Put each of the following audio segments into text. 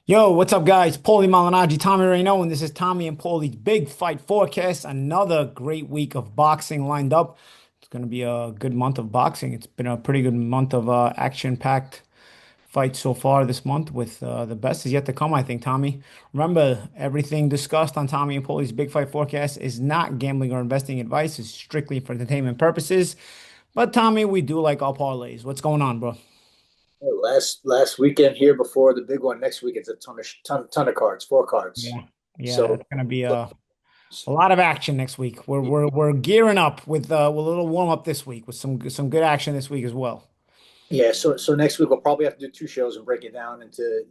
Yo, what's up, guys? Paulie Malignaggi, Tommy Reno, and this is Tommy and Paulie's Big Fight Forecast. Another great week of boxing lined up. It's going to be a good month of boxing. It's been a pretty good month of action-packed fights so far this month, with the best is yet to come, I think, Tommy. Remember, everything discussed on Tommy and Paulie's Big Fight Forecast is not gambling or investing advice. It's strictly for entertainment purposes. But, Tommy, we do like our parlays. What's going on, bro? Last weekend here before the big one. Next week it's a ton of cards, four cards. Yeah. Yeah, So it's going to be a lot of action next week. We're gearing up with a little warm up this week with some good action this week as well. yeah, so next week we'll probably have to do two shows and break it down into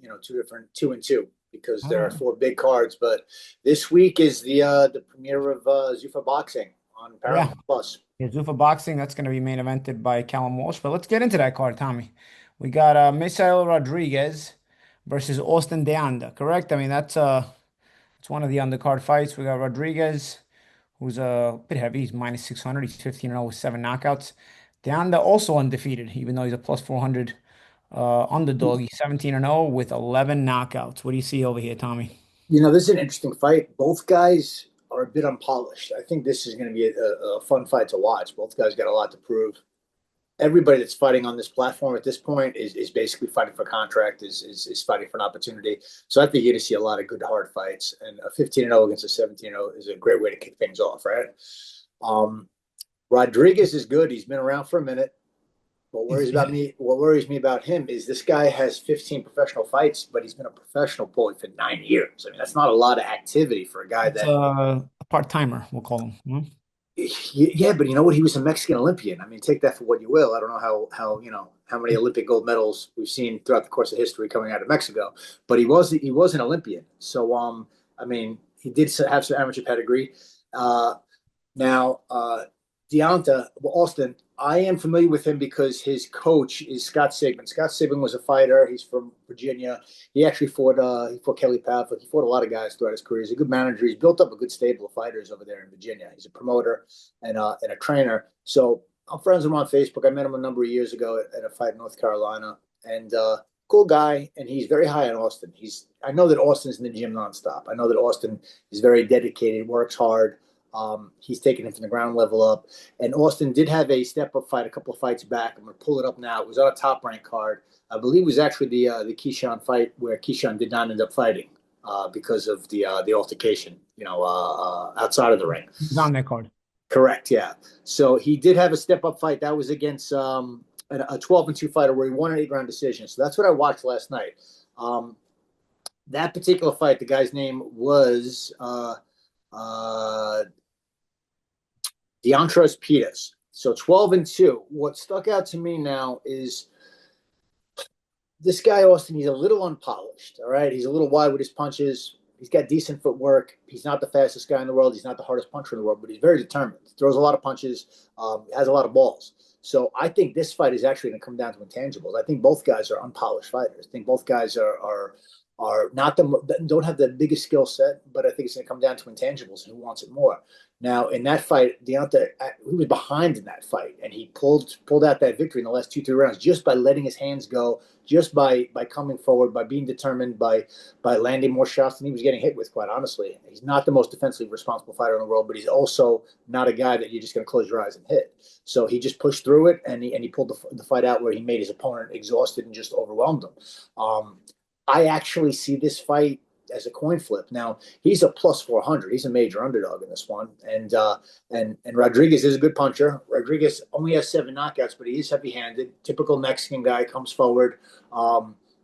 two and two because All there are right. four big cards. But this week is the premiere of Zuffa Boxing on Yeah. Paramount Plus. Yeah, Zuffa Boxing, that's going to be main evented by Callum Walsh. But let's get into that card, Tommy. We got Misael Rodriguez versus Austin Deanda, correct? I mean, it's one of the undercard fights. We got Rodriguez, who's a bit heavy. He's minus 600. He's 15-0 with seven knockouts. Deanda also undefeated, even though he's a plus 400 underdog. He's 17-0 with 11 knockouts. What do you see over here, Tommy? This is an interesting fight. Both guys are a bit unpolished. I think this is going to be a fun fight to watch. Both guys got a lot to prove. Everybody that's fighting on this platform at this point is basically fighting for contract, is fighting for an opportunity. So I think you're going to see a lot of good hard fights, and a 15-0 against a 17-0 is a great way to kick things off, right? Um, Rodriguez is good. He's been around for a minute. Yeah. What worries me about him is this guy has 15 professional fights, but he's been a professional bully for 9 years. I mean, that's not a lot of activity for a guy It's that. a part-timer, we'll call him. Yeah, but you know what? He was a Mexican Olympian. I mean, take that for what you will. I don't know how many Olympic gold medals we've seen throughout the course of history coming out of Mexico, but he was an Olympian. So I mean, he did have some amateur pedigree. Uh, now, Deonta Austin, I am familiar with him because his coach is Scott Sigmund. Scott Sigmund was a fighter. He's from Virginia. He fought Kelly Pavlik. He fought a lot of guys throughout his career. He's a good manager. He's built up a good stable of fighters over there in Virginia. He's a promoter and a trainer. So I'm friends with him on Facebook. I met him a number of years ago at a fight in North Carolina, and cool guy. And he's very high on Austin. I know that Austin's in the gym nonstop. I know that Austin is very dedicated, works hard. He's taken him from the ground level up. And Austin did have a step up fight a couple of fights back. I'm going to pull it up now. It was on a top rank card. I believe it was actually the Keyshawn fight where Keyshawn did not end up fighting because of the altercation, outside of the ring. He's on that card. Correct. Yeah. So he did have a step up fight. That was against a 12-2 fighter where he won an 8 round decision. So that's what I watched last night. Um, that particular fight, the guy's name was uh, Deontros Peters. So 12-2. What stuck out to me now is this guy Austin. He's a little unpolished. All right, he's a little wide with his punches. He's got decent footwork. He's not the fastest guy in the world. He's not the hardest puncher in the world, but he's very determined. He throws a lot of punches. Has a lot of balls. So I think this fight is actually going to come down to intangibles. I think both guys are unpolished fighters. I think both guys are not don't have the biggest skill set, but I think it's going to come down to intangibles and who wants it more. Now, in that fight, Deontay, he was behind in that fight, and he pulled out that victory in the last 2 3 rounds just by letting his hands go, just by coming forward, by being determined, by landing more shots than he was getting hit with. Quite honestly, he's not the most defensively responsible fighter in the world, but he's also not a guy that you're just going to close your eyes and hit. So he just pushed through it, and he pulled the fight out where he made his opponent exhausted and just overwhelmed him. I actually see this fight as a coin flip. Now he's a plus 400. He's a major underdog in this one, and Rodriguez is a good puncher. Rodriguez only has 7 knockouts, but he is heavy-handed. Typical Mexican guy, comes forward,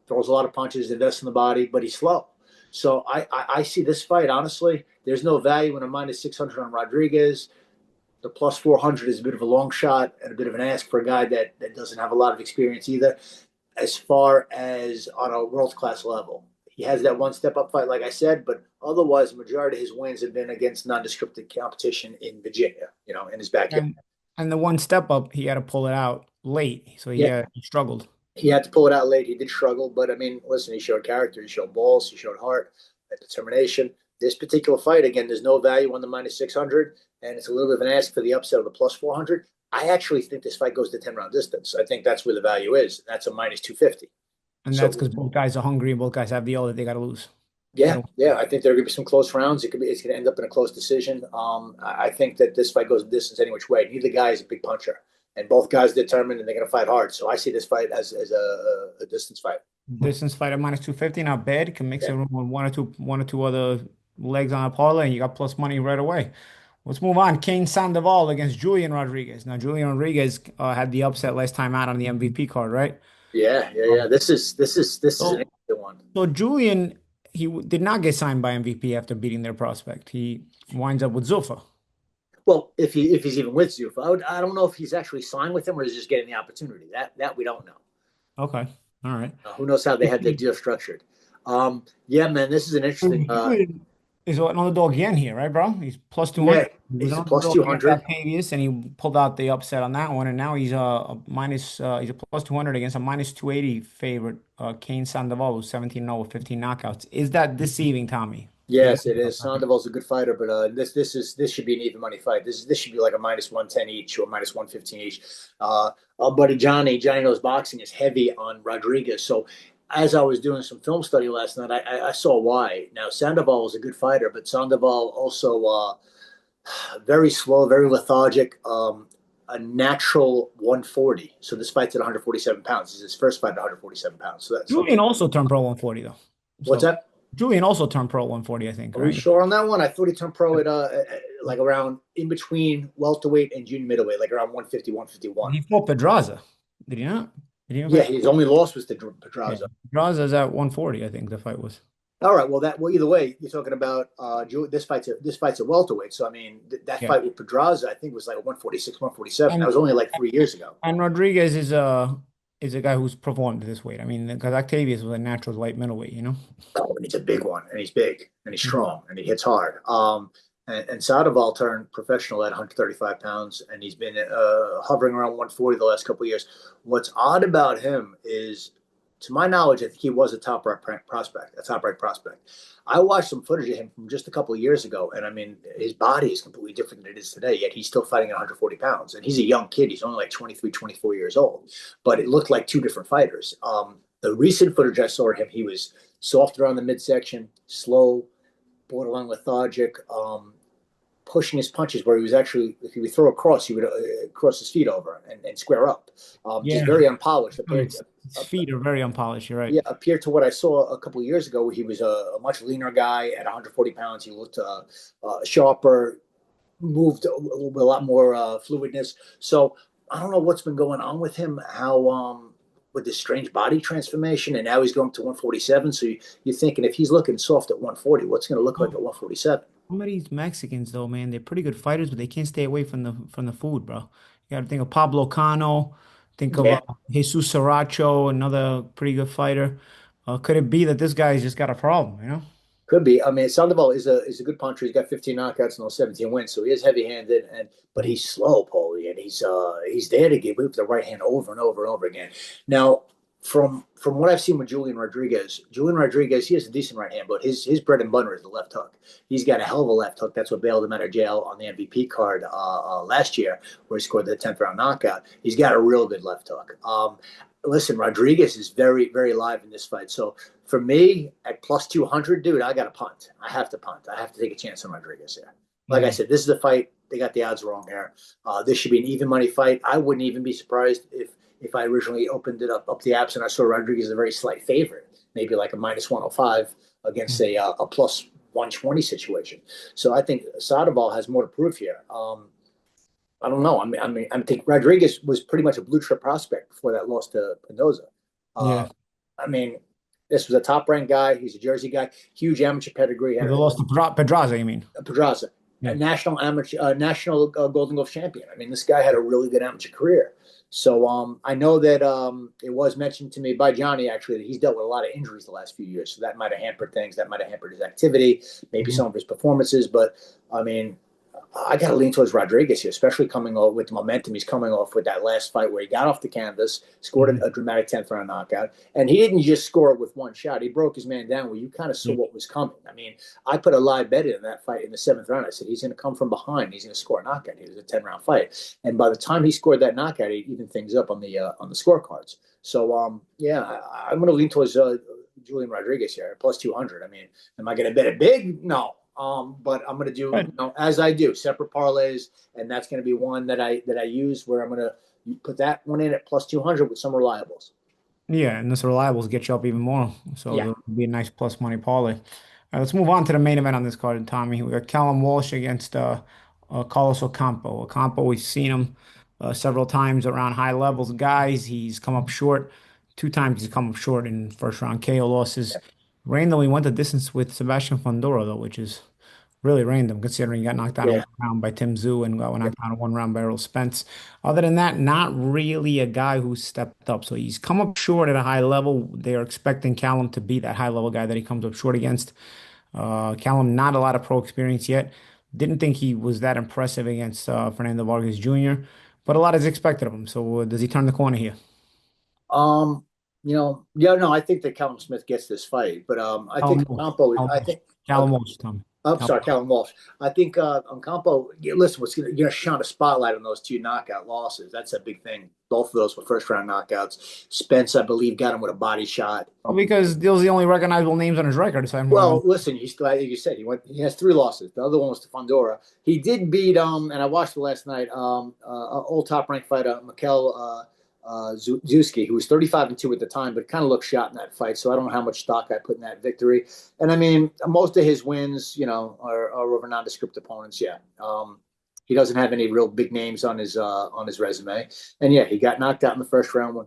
throws a lot of punches, invests in the body, but he's slow. So I see this fight, honestly. There's no value in a minus 600 on Rodriguez. The plus 400 is a bit of a long shot and a bit of an ask for a guy that doesn't have a lot of experience either as far as on a world class level. He has that one step up fight, like I said, but otherwise, the majority of his wins have been against non-descripted competition in Virginia, in his backyard. And and the one step up, he had to pull it out late, so Yeah, he struggled. he had to pull it out late. He did struggle, but I mean, listen, he showed character, he showed balls, he showed heart, determination. This particular fight, again, there's no value on the minus 600, and it's a little bit of an ask for the upset of the plus 400. I actually think this fight goes to 10 round distance. I think that's where the value is. That's a minus 250. And that's So because both guys are hungry and both guys have the L that they got to lose. They yeah, don't. yeah, I think there are going to be some close rounds. It's going to end up in a close decision. I think that this fight goes the distance any which way. Neither guy is a big puncher, and both guys are determined and they're going to fight hard. So I see this fight as a distance fight. Distance fight at minus 250, not bad. You can mix it Yeah, with one or two other legs on a parlay, and you got plus money right away. Let's move on. Kane Sandival against Julian Rodriguez. Now, Julian Rodriguez had the upset last time out on the MVP card, right? yeah. Um, This is an so, interesting one. so Julian, did not get signed by MVP after beating their prospect. He winds up with Zuffa. Well, if he's even with Zuffa, I don't know if he's actually signed with him or is just getting the opportunity. That we don't know. Okay, all right. Who knows how they had their deal structured? Yeah, man, this is an interesting. Julian is an underdog again here, right, bro? He's plus 200. Yeah, He was he's an a plus underdog two against hundred. Octavius, and he pulled out the upset on that one. And now he's a plus 200 against a minus 280 favorite, Kane Sandoval, who's 17-0 with 15 knockouts. Is that deceiving, Tommy? For you? Yes, it is. Sandival's a good fighter, but this should be an even money fight. This should be like a minus 110 each or minus 115 each. Our buddy Johnny knows boxing is heavy on Rodriguez. So as I was doing some film study last night, I saw why. Now Sandoval was a good fighter, but Sandoval also very slow, very lethargic. A natural 140. So this fight's at 147 pounds. This is his first fight at 147 pounds. So that's Julian also turned pro 140 though. what's So that? Julian also turned pro 140, I think, Are we right? sure on that one? I thought he turned pro at like around in between welterweight and junior middleweight, like around 150, 151. He fought Pedraza. Did he not? Did he even Yeah, fight? his only loss was to Yeah. Pedraza. Pedraza's at 140, I think the fight was. All right, well either way, you're talking about this fight's a welterweight. So I mean that Yeah. fight with Pedraza, I think was like 146, 147. That And was only like 3 years ago. And Rodriguez is a guy who's performed this weight. I mean, because Octavius was a natural light middleweight, you know? Oh, and he's a big one, and he's big, and he's Mhm. strong, and he hits hard. And Sandoval turned professional at 135 pounds, and he's been hovering around 140 the last couple of years. What's odd about him is, to my knowledge, I think he was a top right prospect, a top right prospect. I watched some footage of him from just a couple of years ago, and I mean, his body is completely different than it is today, yet he's still fighting at 140 pounds. And he's a young kid. He's only like 23, 24 years old, but it looked like two different fighters. The recent footage I saw of him, he was soft around the midsection, slow, borderline lethargic, pushing his punches where he was actually, if he would throw a cross, he would cross his feet over and square up. Just Yeah. very unpolished. His feet are very unpolished. You're right. Yeah, appeared to what I saw a couple of years ago, where he was a much leaner guy at 140 pounds. He looked sharper, moved a lot more fluidness. So I don't know what's been going on with him, how with this strange body transformation, and now he's going to 147. So you're thinking if he's looking soft at 140, what's going to look like at 147? Some of these Mexicans, though, man, they're pretty good fighters, but they can't stay away from the food, bro. You got to think of Pablo Cano, think of Yeah, Jesus Saracho, another pretty good fighter. Could it be that this guy's just got a problem, you know? could be. I mean, Sandoval is a good puncher. He's got 15 knockouts and those 17 wins, so he is heavy-handed, but Mhm. he's slow, Paulie, and he's there to give with the right hand over and over and over again. Now, from what I've seen with Julian Rodriguez, he has a decent right hand, but his bread and butter is the left hook. He's got a hell of a left hook. That's what bailed him out of jail on the MVP card last year, where he scored the 10th round knockout. He's got a real good left hook. Listen, Rodriguez is very, very live in this fight. So for me, at plus 200, dude, I got to punt. I have to punt. I have to take a chance on Rodriguez here. Like I Yeah. said, this is a fight. They got the odds wrong here. This should be an even money fight. I wouldn't even be surprised if I originally opened it up the apps and I saw Rodriguez as a very slight favorite, maybe like a minus 105 against a plus 120 situation. So I think Sandoval has more to prove here. I don't know. I think Rodriguez was pretty much a blue chip prospect before that loss to Mendoza. Uh, Yeah. I mean, this was a top ranked guy. He's a Jersey guy, huge amateur pedigree. The loss to Pedraza, you mean? Pedraza, a Yeah. national amateur, national Golden Glove champion. I mean, this guy had a really good amateur career. So I know that it was mentioned to me by Johnny actually that he's dealt with a lot of injuries the last few years. So that might have hampered things. That might have hampered his activity, maybe Mhm. some of his performances. But I mean, I got to lean towards Rodriguez here, especially coming off with the momentum he's coming off with that last fight where he got off the canvas, scored Mhm. a dramatic 10th round knockout. And he didn't just score it with one shot. He broke his man down where you kind of saw Yeah. what was coming. I mean, I put a live bet in that fight in the 7th round. I said, he's going to come from behind. He's going to score a knockout. It was a 10-round fight. And by the time he scored that knockout, he evened things up on the scorecards. So, yeah, I'm going to lean towards Julian Rodriguez here, plus 200. I mean, am I going to bet it big? No. But I'm going to do, Right. as I do, separate parlays, and that's going to be one that I use where I'm going to put that one in at plus 200 with some reliables. Yeah, and this reliables get you up even more. So Yeah, there'll be a nice plus money parlay. Let's move on to the main event on this card, Tommy. We got Callum Walsh against Carlos Ocampo. Ocampo, we've seen him several times around high levels. Guys, he's come up short. Two times he's come up short in first round KO losses. Randomly went the distance with Sebastian Fundora, though, which is really random considering he got knocked out in yeah. one round by Tim Tszyu and got knocked out in one round by Errol Spence. Other than that, not really a guy who stepped up. So he's come up short at a high level. They are expecting Callum to be that high level guy that he comes up short against. Callum, not a lot of pro experience yet. Didn't think he was that impressive against Fernando Vargas Jr., but a lot is expected of him. So does he turn the corner here? Um, yeah, no, I think that Callum Smith gets this fight, but I think Callum Walsh. Campo, Callum I Walsh. think. Callum Walsh, Tommy. I'm Callum sorry, Walsh. Callum Walsh. I think on Campo, listen, you're going to shine a spotlight on those two knockout losses. That's a big thing. Both of those were first round knockouts. Spence, I believe, got him with a body shot. Well, because those are the only recognizable names on his record. So I'm Well, listen, he's like you said, he has three losses. The other one was to Fundora. He did beat and I watched it last night. Old top ranked fighter Mikel Zuski, who was 35-2 at the time, but kind of looked shot in that fight. So I don't know how much stock I put in that victory. And I mean, most of his wins, are over nondescript opponents. Yeah. He doesn't have any real big names on his resume, and yeah, he got knocked out in the first round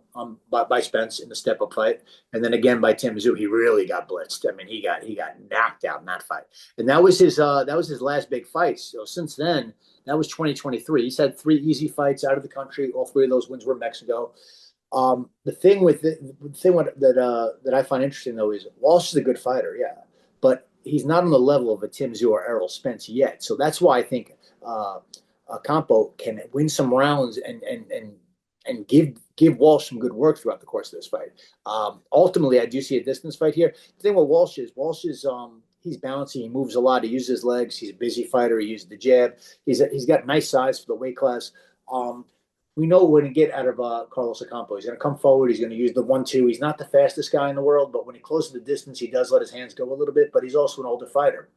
by Spence in the step up fight, and then again by Tim Tszyu. He really got blitzed. I mean, he got knocked out in that fight, and that was his last big fight. So since then, that was 2023. He's had three easy fights out of the country. All three of those wins were in Mexico. The thing that I find interesting though is Walsh is a good fighter, yeah, but he's not on the level of a Tim Tszyu or Errol Spence yet. So that's why I think Campo can win some rounds and give Walsh some good work throughout the course of this fight. Ultimately, I do see a distance fight here. The thing with Walsh is he's balancing. He moves a lot. He uses his legs. He's a busy fighter. He uses the jab. He's got nice size for the weight class. We know what to get out of Carlos Ocampo. He's going to come forward. He's going to use the 1-2. He's not the fastest guy in the world, but when he closes the distance, he does let his hands go a little bit. But he's also an older fighter.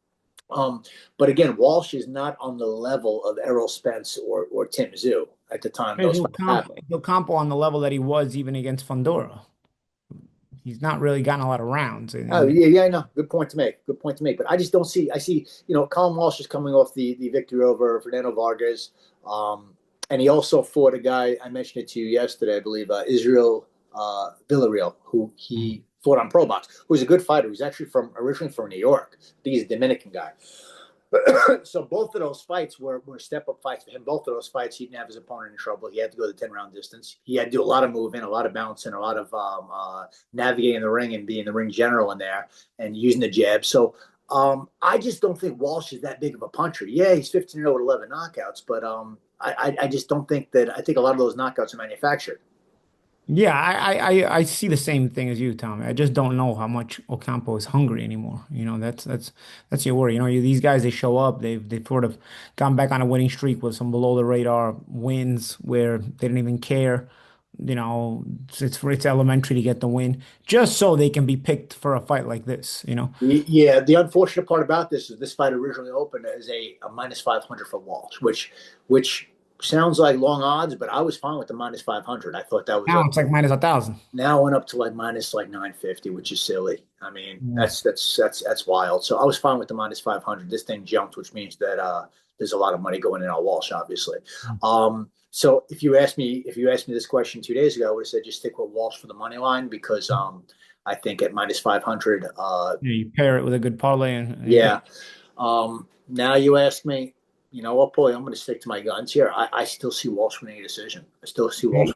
But again, Walsh is not on the level of Errol Spence or Tim Tszyu at the time Is those fights happened. Ocampo on the level that he was even against Fundora? He's not really gotten a lot of rounds. Oh yeah, yeah, I know. Good point to make. Good point to make. But I just don't see. I see. Colin Walsh is coming off the victory over Fernando Vargas, and he also fought a guy I mentioned it to you yesterday, I believe, Israel Villarreal, who he fought on Pro Box, who's a good fighter. He's actually originally from New York. He's a Dominican guy. So both of those fights were step up fights for him. Both of those fights, he didn't have his opponent in trouble. He had to go the 10-round distance. He had to do a lot of moving, a lot of bouncing, a lot of navigating the ring and being the ring general in there and using the jab. So I just don't think Walsh is that big of a puncher. Yeah, he's 15-0 with 11 knockouts, but I just don't think that. I think a lot of those knockouts are manufactured. Yeah, I see the same thing as you, Tommy. I just don't know how much Ocampo is hungry anymore. That's your worry. These guys they show up, they've sort of gone back on a winning streak with some below the radar wins where they didn't even care. It's elementary to get the win just so they can be picked for a fight like this. Yeah, the unfortunate part about this is this fight originally opened as a minus 500 for Walsh, which sounds like long odds, but I was fine with the minus 500. I thought that was Now it's like minus 1,000. now went up to like minus like 950, which is silly. I mean, Yeah. that's wild. So I was fine with the minus 500. This thing jumped, which means that there's a lot of money going in on Walsh, obviously. So if you asked me this question 2 days ago, I would have said just stick with Walsh for the money line because I think at minus 500, Yeah, you pair it with a good parlay and you get. yeah. Now you ask me, you know what, boy, I'm going to stick to my guns here. I still see Walsh winning a decision. I still see Walsh.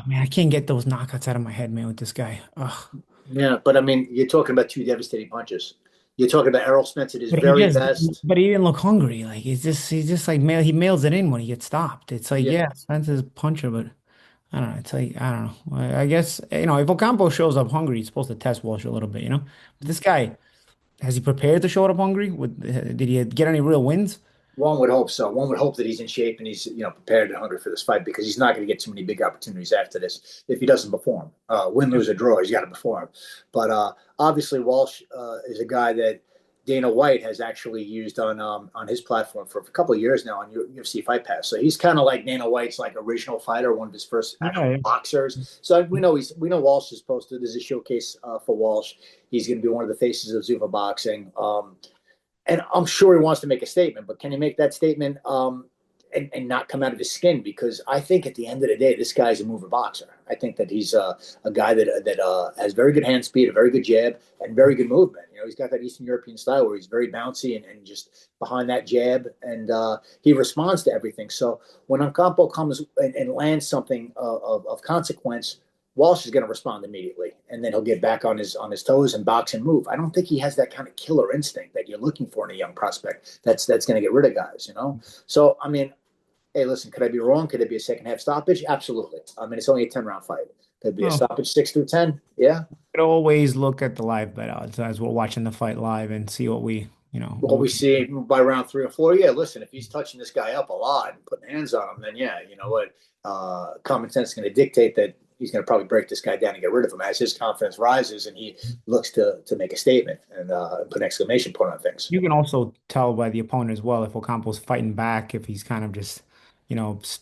Man, I can't get those knockouts out of my head, man, with this guy. Ugh. Yeah, but I mean, you're talking about two devastating punches. You're talking about Errol Spence at his But he very just, best. but he didn't look hungry. Like he's just like he mails it in when he gets stopped. It's like, Yeah, yeah, Spencer's a puncher, but I don't know. It's like, I don't know. I guess, if Ocampo shows up hungry, he's supposed to test Walsh a little bit, you know? But this guy, has he prepared to show up hungry? Did he get any real wins? one would hope so. One would hope that he's in shape and he's prepared and hungry for this fight because he's not going to get too many big opportunities after this if he doesn't perform. Win, lose, or draw, he's got to perform. But obviously, Walsh is a guy that Dana White has actually used on his platform for a couple of years now on UFC Fight Pass. So he's kind of like Dana White's like original fighter, one of his first actual Yeah, boxers. So we know Walsh is supposed to. There's a showcase for Walsh. He's going to be one of the faces of Zuffa boxing. And I'm sure he wants to make a statement, but can he make that statement and not come out of his skin? Because I think at the end of the day, this guy's a mover boxer. I think that he's a guy that has very good hand speed, a very good jab, and very good movement. He's got that Eastern European style where he's very bouncy and just behind that jab, and he responds to everything. So when Okampo comes and lands something of consequence, Walsh is going to respond immediately, and then he'll get back on his toes and box and move. I don't think he has that kind of killer instinct that you're looking for in a young prospect. That's going to get rid of guys. So I mean, hey, listen, could I be wrong? Could it be a second half stoppage? Absolutely. I mean, it's only a 10-round fight. Could it be a well, stoppage 6 through 10? Yeah. could always look at the live bet odds as we're watching the fight live and see what What we see by round 3 or 4, yeah. Listen, if he's touching this guy up a lot and putting hands on him, then yeah, you know what? Common sense is going to dictate that he's going to probably break this guy down and get rid of him as his confidence rises and he looks to make a statement and put an exclamation point on things. You can also tell by the opponent as well if Ocampo's fighting back, if he's kind of just,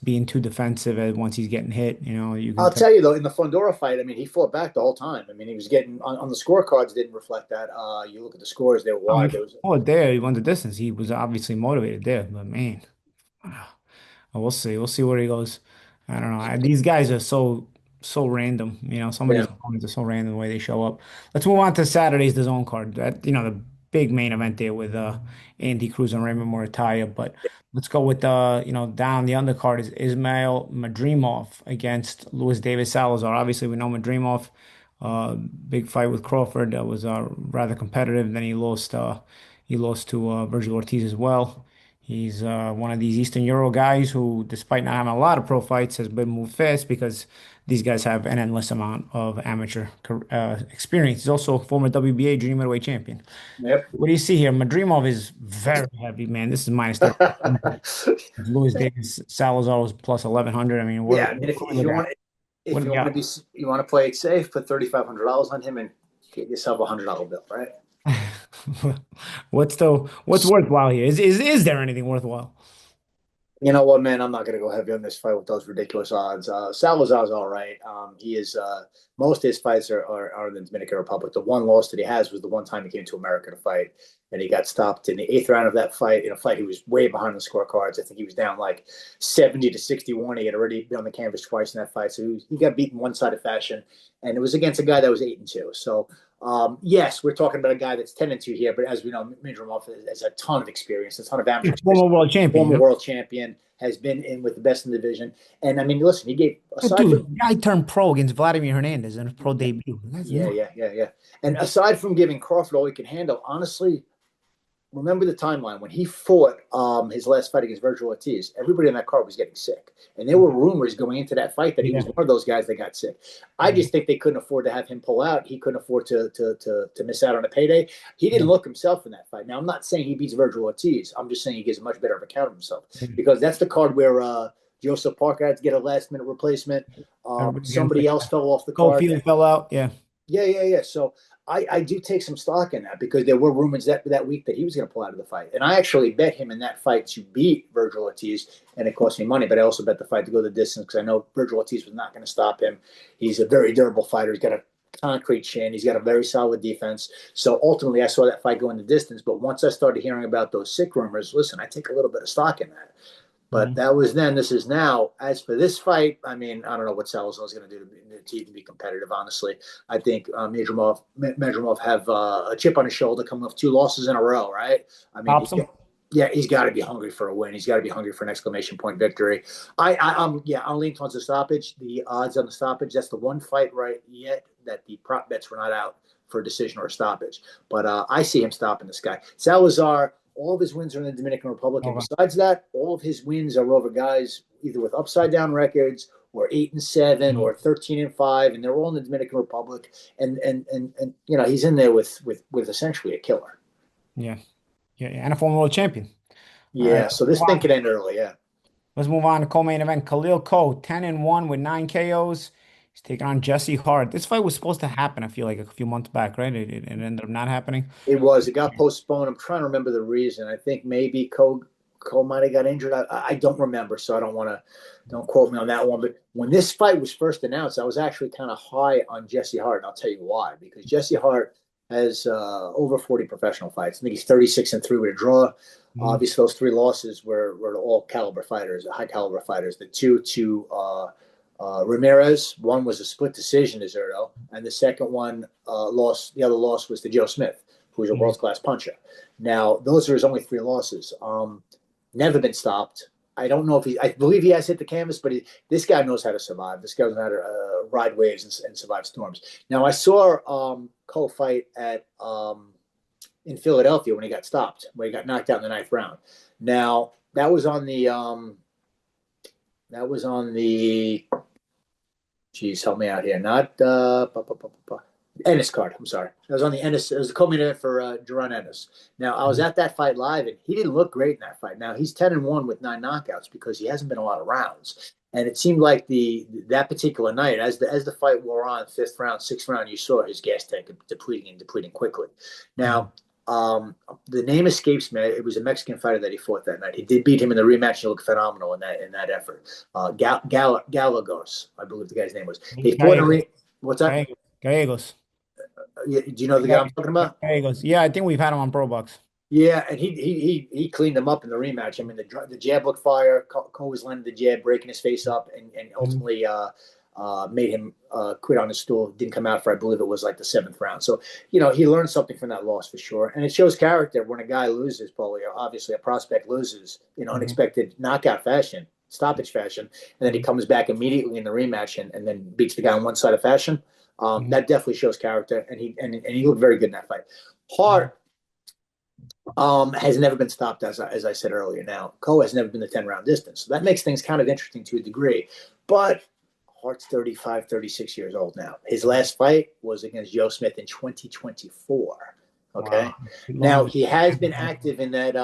being too defensive once he's getting hit. You can I'll tell. tell you though, in the Fundora fight, I mean, he fought back the whole time. I mean, he was getting on the scorecards didn't reflect that. You look at the scores; they were Oh, wide. There was there, he won the distance. He was obviously motivated there, but man, we'll see. We'll see where he goes. I don't know. These guys are so random. Some of these yeah, opponents are so random the way they show up. Let's move on to Saturday's the zone card. The big main event there with Andy Cruz and Raymond Morataya. But let's go with down the undercard is Ismail Madrimov against Luis Davis Salazar. Obviously, we know Madrimov, big fight with Crawford that was rather competitive. Then he lost to Virgil Ortiz as well. He's one of these Eastern Euro guys who, despite not having a lot of pro fights, has been moved fast because these guys have an endless amount of amateur experience. He's also a former WBA junior middleweight champion. yep. What do you see here? Madrimov is very heavy, man. This is minus 30. Louis Davis Salazar was plus 1100. I mean, Yeah, what, I mean, what if, are we if you looking at? want What if do you we want to got? be you want to play it safe, put $3,500 on him and get yourself $100 bill, right? What's worthwhile here? Is there anything worthwhile? You know what, man? I'm not going to go heavy on this fight with those ridiculous odds. Salazar's all right. He is most of his fights are in the Dominican Republic. The one loss that he has was the one time he came to America to fight, and he got stopped in the eighth round of that fight. In a fight he was way behind the scorecards. I think he was down like 70-61. He had already been on the canvas twice in that fight, so he got beaten one-sided fashion, and it was against a guy that was 8-2. So yes, we're talking about a guy that's 10-2 here, but as we know, Madrimov has a ton of experience, a ton of amateur experience, Former world champion, former world champion, has been in with the best in the division. And I mean, listen, he gave But aside from dude, guy turned pro against Vladimir Hernandez in his pro debut. That's yeah, nuts. yeah, yeah, yeah. And aside from giving Crawford all he can handle, honestly, remember the timeline when he fought his last fight against Virgil Ortiz. Everybody in that card was getting sick, and there were rumors going into that fight that he Yeah. was one of those guys that got sick. I Yeah. just think they couldn't afford to have him pull out. He couldn't afford to miss out on a payday. He didn't Yeah. look himself in that fight. Now I'm not saying he beats Virgil Ortiz. I'm just saying he gives a much better account of himself because that's the card where Joseph Parker had to get a last minute replacement. Everybody's getting Somebody sick. else fell off the card. Cofield fell out. Yeah. Yeah, yeah, yeah. So I do take some stock in that because there were rumors that week that he was going to pull out of the fight. And I actually bet him in that fight to beat Virgil Ortiz, and it cost me money. But I also bet the fight to go the distance because I know Virgil Ortiz was not going to stop him. He's a very durable fighter. He's got a concrete chin. He's got a very solid defense. So ultimately, I saw that fight go in the distance. But once I started hearing about those sick rumors, listen, I take a little bit of stock in that. But Mhm. that was then. This is now. As for this fight, I mean, I don't know what Salazar is going to do to even be competitive. Honestly, I think Madrimov have a chip on his shoulder, coming off two losses in a row. Right? I mean, Pops him. Yeah, he's got to be hungry for a win. He's got to be hungry for an exclamation point victory. Yeah, I'll lean towards the stoppage. The odds on the stoppage. That's the one fight right yet that the prop bets were not out for a decision or a stoppage. But I see him stopping this guy. Salazar. All of his wins are in the Dominican Republic, and Okay. besides that, all of his wins are over guys either with upside down records or 8-7 Mhm. or 13-5, and they're all in the Dominican Republic. And you know he's in there with essentially a killer. Yeah. Yeah. Yeah. And a former world champion. All right. Yeah, so this thing could end early. Yeah. Let's move on to co-main event. Khalil Ko, 10-1 with 9 KOs. He's taking on Jesse Hart. This fight was supposed to happen, I feel like, a few months back, right? It ended up not happening. It was. It got postponed. I'm trying to remember the reason. I think maybe Cole might have got injured. I don't remember, so I don't quote me on that one. But when this fight was first announced, I was actually kind of high on Jesse Hart, and I'll tell you why. Because Jesse Hart has over 40 professional fights. I think he's 36-3 with a draw. Mhm. Obviously, those three losses were all caliber fighters, high caliber fighters. The two to Ramirez. One was a split decision to Zerto, and the second one lost. The other loss was to Joe Smith, who is a Mhm. world class puncher. Now, those are his only three losses. Never been stopped. I don't know if he. I believe he has hit the canvas, but this guy knows how to survive. This guy knows how to ride waves and survive storms. Now, I saw Cole fight at in Philadelphia when he got stopped, when he got knocked out in the ninth round. Now, that was on the Jeez, help me out here. Not Ennis card. I'm sorry. I was on the Ennis. It was the co-main event for Jerron Ennis. Now I was Mhm. at that fight live, and he didn't look great in that fight. Now he's 10-1 with 9 knockouts because he hasn't been a lot of rounds. And it seemed like the that particular night, as the fight wore on, fifth round, sixth round, you saw his gas tank depleting and depleting quickly. Mhm. Now the name escapes me. It was a Mexican fighter that he fought that night. He did beat him in the rematch. He looked phenomenal in that effort. Galagos, I believe the guy's name was. They fought in Gallegos. what's that? Gallegos. Do you know the guy I'm talking about? Gallegos. Yeah, I think we've had him on Pro Box. Yeah, and he cleaned him up in the rematch. I mean, the jab looked fire. Cole was landing the jab, breaking his face up, and Mhm. ultimately made him quit on his stool. Didn't come out for, I believe it was like the seventh round. So, you know, he learned something from that loss for sure. And it shows character when a guy loses, Paulie, obviously a prospect loses in Mhm. unexpected knockout fashion, stoppage fashion, and then he Mhm. comes back immediately in the rematch and then beats the guy on one side of fashion. Mhm. That definitely shows character, and he looked very good in that fight. Mhm. Hart has never been stopped, as I said earlier. Now, Ko has never been the 10 round distance. So that makes things kind of interesting to a degree. But Hart's 35, 36 years old now. His last fight was against Joe Smith in 2024. Wow. Okay. Now, Long. he has been active in that.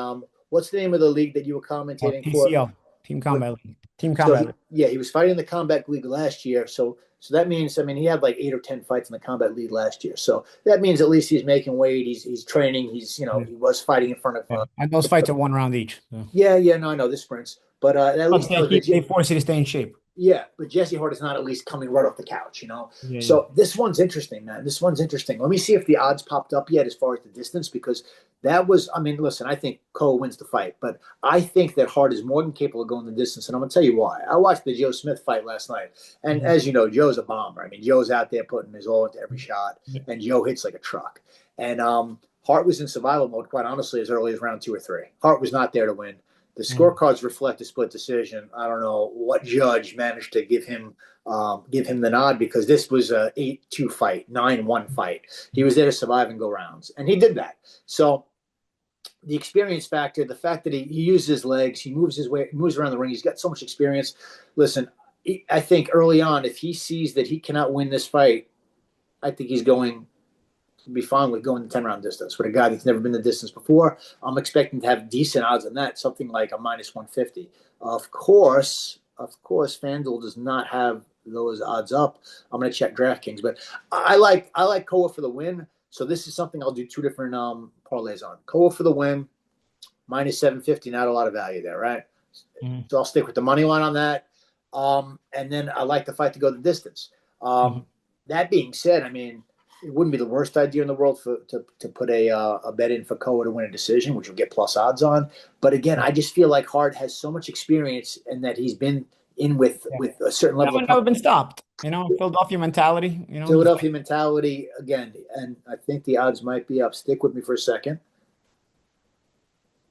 What's the name of the league that you were commentating for? TCL. Team What, Combat League. Team so Combat League. he was fighting in the Combat League last year. So that means, I mean, he had like 8 or 10 fights in the Combat League last year. So that means at least he's making weight. He's training. Yeah. He was fighting in front of Yeah. And those fights are 1 round each. So. yeah, no, I know the sprints, but at Plus, least tells me, they force you to stay in shape. yeah, but Jesse Hart is not at least coming right off the couch. Yeah, yeah. So this one's interesting, man. This one's interesting. Let me see if the odds popped up yet as far as the distance, because that was, I mean, listen, I think Cole wins the fight, but I think that Hart is more than capable of going the distance, and I'm gonna tell you why. I watched the Joe Smith fight last night, and Mhm. as you know, Joe's a bomber. I mean, Joe's out there putting his all into every shot, Yeah. and Joe hits like a truck. And Hart was in survival mode, quite honestly, as early as round two or three. Hart was not there to win. The Mhm. scorecards reflect a split decision. I don't know what judge managed to give him the nod, because this was a 8-2 fight, 9-1 fight. He was there to survive and go rounds, and he did that. So the experience factor, the fact that he uses his legs, he moves around the ring. He's got so much experience. Listen, I think early on, if he sees that he cannot win this fight, I think he's going be fine with going the 10 round distance with a guy that's never been the distance before. I'm expecting to have decent odds on that, something like a minus 150. FanDuel does not have those odds up. I'm going to check DraftKings, but I like Koa for the win. So this is something I'll do two different parlays on. Koa for the win, minus 750. Not a lot of value there, right? Mhm. So I'll stick with the money line on that. And then I like the fight to go the distance. Mhm. That being said, I mean, it wouldn't be the worst idea in the world to put a bet in for Koa to win a decision, which will get plus odds on. But again, I just feel like Hart has so much experience and that he's been in Yeah. with a certain No, level of never been stopped. Philadelphia mentality. Just Philadelphia mentality again. And I think the odds might be up. Stick with me for a second.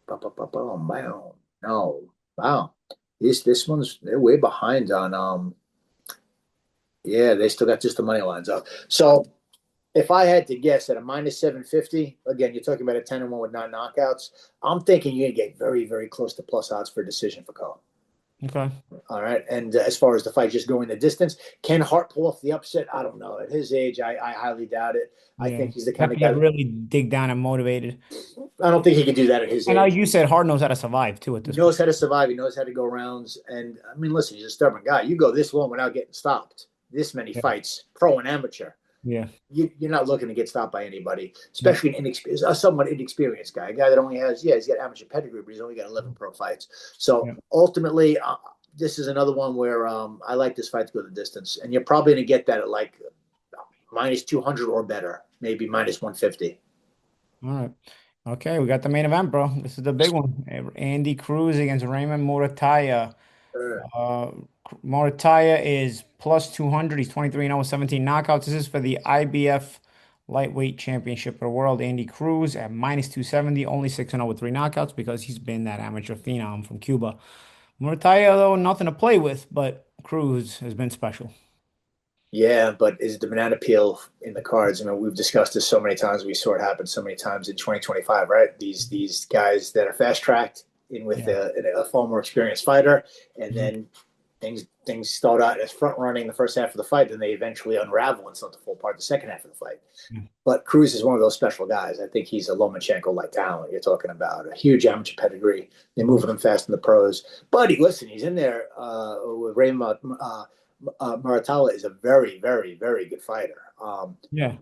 Oh, wow. No. Wow. This one's they're way behind on yeah, they still got just the money lines up. So if I had to guess at a minus 750, again, you're talking about a 10-1 with 9 knockouts. I'm thinking you're gonna get very, very close to plus odds for a decision for Cole. Okay. All right. And as far as the fight just going the distance, can Hart pull off the upset? I don't know. At his age, I highly doubt it. I Yeah. think he's the kind Have of to guy. get really dig down and motivated. I don't think he can do that at his And like age. you said, Hart knows how to survive too at He this point. knows how to survive. He knows how to go rounds. And I mean, listen, he's a stubborn guy. You go this long without getting stopped, this many Yeah. fights, pro and amateur. Yeah. You're not looking to get stopped by anybody, Yep. especially a somewhat inexperienced guy, a guy that only has, yeah, he's got amateur pedigree, but he's only got 11 pro fights. So Yeah. ultimately, this is another one where I like this fight to go the distance. And you're probably going to get that at like minus 200 or better, maybe minus 150. All right. Okay, we got the main event, bro. This is the big one. Andy Cruz against Raymond Murataya. Uh, Morataya is plus 200. He's 23-0 with 17 knockouts. This is for the IBF Lightweight Championship of the World. Andy Cruz at minus 270, only 6-0 with 3 knockouts because he's been that amateur phenom from Cuba. Morataya, though, nothing to play with, but Cruz has been special. Yeah, but is the banana peel in the cards? I mean, we've discussed this so many times. We saw it happen so many times in 2025, right? These guys that are fast tracked in with Yeah. a far more experienced fighter, and Mhm. then things start out as front running the first half of the fight, then they eventually unravel and start to fall apart the second half of the fight. Yeah. But Cruz is one of those special guys. I think he's a Lomachenko-like talent. You're talking about a huge amateur pedigree. They're moving him fast in the pros. But listen, he's in there with Raymond. Muratalla is a very, very, very good fighter. Yeah.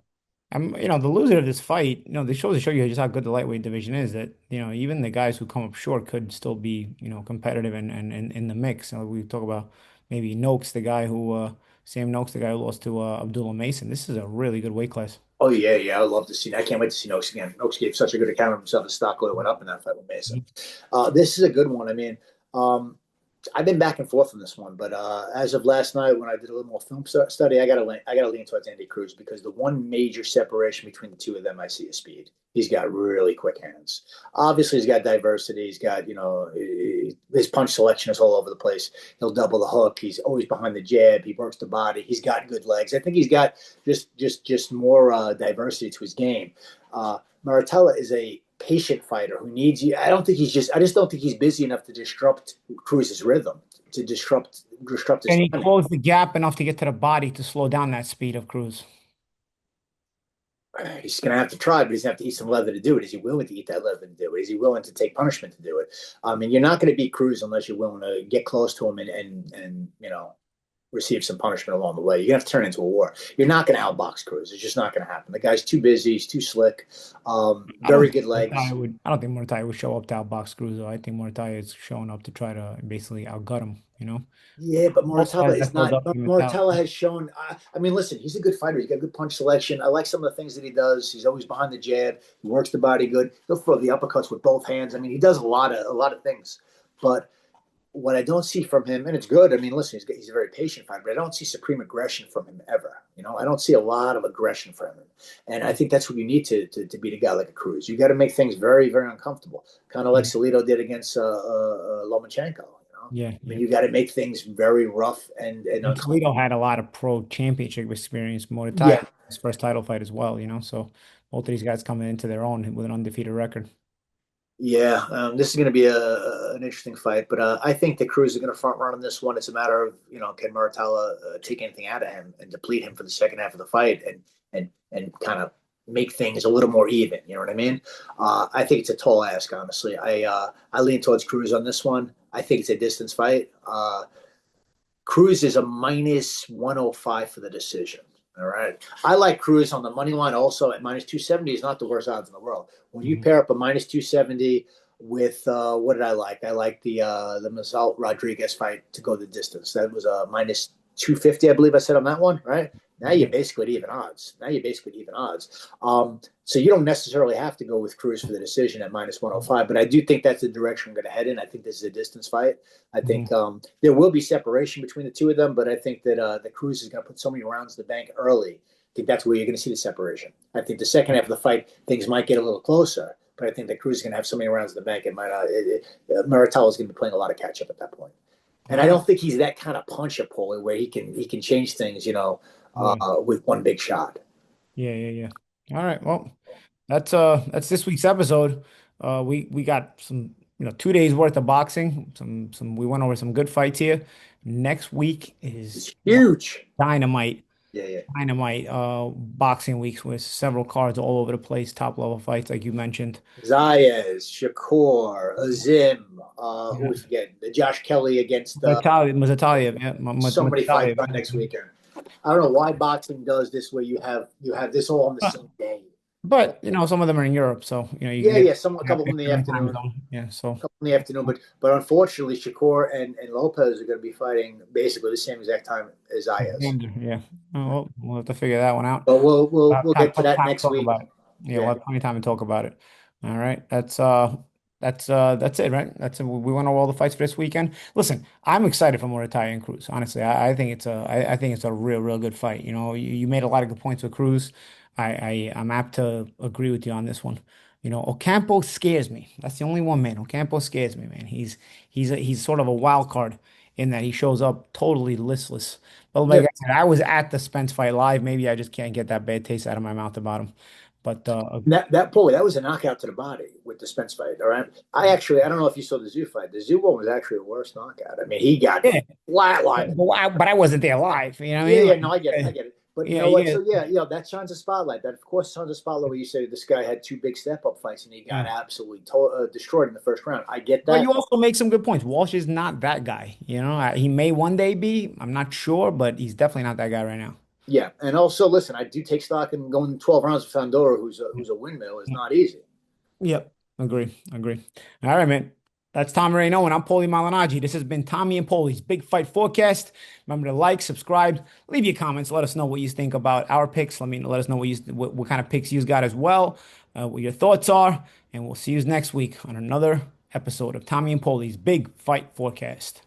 The loser of this fight, this shows to show you just how good the lightweight division is that, even the guys who come up short could still be, competitive and in the mix. We talk about maybe Noakes, Sam Noakes, the guy who lost to Abdullah Mason. This is a really good weight class. Oh yeah, yeah, I love to see. I can't wait to see Noakes again. Noakes gave such a good account of himself. His stock really went up in that fight with Mason. Mhm. This is a good one. I mean, I've been back and forth on this one, but as of last night, when I did a little more film study, I gotta lean towards Andy Cruz because the one major separation between the two of them I see is speed. He's got really quick hands. Obviously, he's got diversity. He's got his punch selection is all over the place. He'll double the hook. He's always behind the jab. He works the body. He's got good legs. I think he's got just more diversity to his game. Maratella is a patient fighter who needs you. I just don't think he's busy enough to disrupt Cruz's rhythm, to disrupt his And he timing. closed the gap enough to get to the body to slow down that speed of Cruz. He's going to have to try, but he's going to have to eat some leather to do it. Is he willing to eat that leather to do it? Is he willing to take punishment to do it? I mean, you're not going to beat Cruz unless you're willing to get close to him and receive some punishment along the way. You're going to have to turn into a war. You're not going to outbox Cruz. It's just not going to happen. The guy's too busy. He's too slick. Very good legs. I don't think Murataya would show up to outbox Cruz, though. I think Murataya is showing up to try to basically outgut him, Yeah, but Also has Moratella is that not. Philadelphia mentality. Moratella has shown. I mean, listen, he's a good fighter. He's got good punch selection. I like some of the things that he does. He's always behind the jab. He works the body good. He'll throw the uppercuts with both hands. I mean, he does a lot of things. But what I don't see from him, and it's good. I mean, listen, he's a very patient fighter, but I don't see supreme aggression from him ever. I don't see a lot of aggression from him, and I think that's what you need to beat a guy like a Cruz. You got to make things very, very uncomfortable, kind of like Yeah, Salido did against Lomachenko. yeah, I mean, yeah. you got to make things very rough and And uncomfortable. Toledo had a lot of pro championship experience. Morataya, Yeah, his first title fight as well, So both of these guys coming into their own with an undefeated record. yeah. This is going to be an interesting fight, but I think the Cruz is going to front run on this one. It's a matter of can Muratalla take anything out of him and deplete him for the second half of the fight and kind of make things a little more even. You know what I mean? I think it's a tall ask, honestly. I lean towards Cruz on this one. I think it's a distance fight. Cruz is a minus 105 for the decision. All right. I like Cruz on the money line also at minus 270 is not the worst odds in the world. When you Mhm. pair up a minus 270 with what did I like? I like the Mazal Rodriguez fight to go the distance. That was a minus 250, I believe I said on that one, right? Now you're Yep. basically at even odds. So you don't necessarily have to go with Cruz for the decision at minus 105, but I do think that's the direction I'm going to head in. I think this is a distance fight. I think Mhm. there will be separation between the two of them, but I think that the Cruz is going to put so many rounds in the bank early. I think that's where you're going to see the separation. I think the second Yeah. half of the fight, things might get a little closer, but I think that Cruz is going to have so many rounds in the bank. It might not. Muratalla is going to be playing a lot of catch up at that point. All And I right. don't think he's that kind of puncher, Paulie, where he can change things, Yeah. with one big shot. Yeah. Yeah. Yeah. All right. Well, that's this week's episode. We got some 2 days worth of boxing. Some we went over some good fights here. Next week is It's huge. dynamite. Yeah, yeah. Dynamite boxing weeks with several cards all over the place, top level fights like you mentioned. Zayas, Shakur, Azim, who Yeah. we forget, Josh Kelly against Muratalla, yeah, so many fights Muratalla. on next weekend. I don't know why boxing does this where you have this all on the But, same day. but some of them are in Europe, so you can Yeah, get yeah, a couple of them in the different time afternoon. zone. Yeah, so Couple in the afternoon, but unfortunately, Shakur and Lopez are going to be fighting basically the same exact time as Zayas. yeah. Oh, well, we'll have to figure that one out. But we'll We'll we'll have we'll get to plenty of that time to next talk week. about it. Yeah, we'll Yeah. have plenty of time to talk about it. All right. That's it, right? That's it. We went over all the fights for this weekend. Listen, I'm excited for Morataya and Cruz. Honestly, I think I think it's a real good fight. You made a lot of good points with Cruz. I'm apt to agree with you on this one. Ocampo scares me. That's the only one, man. Ocampo scares me, man. He's sort of a wild card in that he shows up totally listless. But like Yeah, I said, I was at the Spence fight live. Maybe I just can't get that bad taste out of my mouth about him. But that Paulie, that was a knockout to the body with the Spence fight. All right, I don't know if you saw the Zoo fight. The Zoo one was actually a worse knockout. I mean, he got yeah, flatlined. but I wasn't there live. You know what I Yeah, mean? yeah, no, I get it, I Like, get it. But you yeah, know what? yeah, So yeah, that shines a spotlight. That of course shines a spotlight where you say this guy had two big step up fights and he got yeah. absolutely destroyed in the first round. I get But that. you also make some good points. Walsh is not that guy. He may one day be. I'm not sure, but he's definitely not that guy right now. Yeah, and also listen, I do take stock in going 12 rounds with Fandora, who's a windmill, is not easy. Yep. Agree. All right, man. That's Tommy Reno, and I'm Paulie Malignaggi. This has been Tommy and Paulie's Big Fight Forecast. Remember to like, subscribe, leave your comments. Let us know what you think about our picks. Let us know what kind of picks you got as well, what your thoughts are, and we'll see you next week on another episode of Tommy and Paulie's Big Fight Forecast.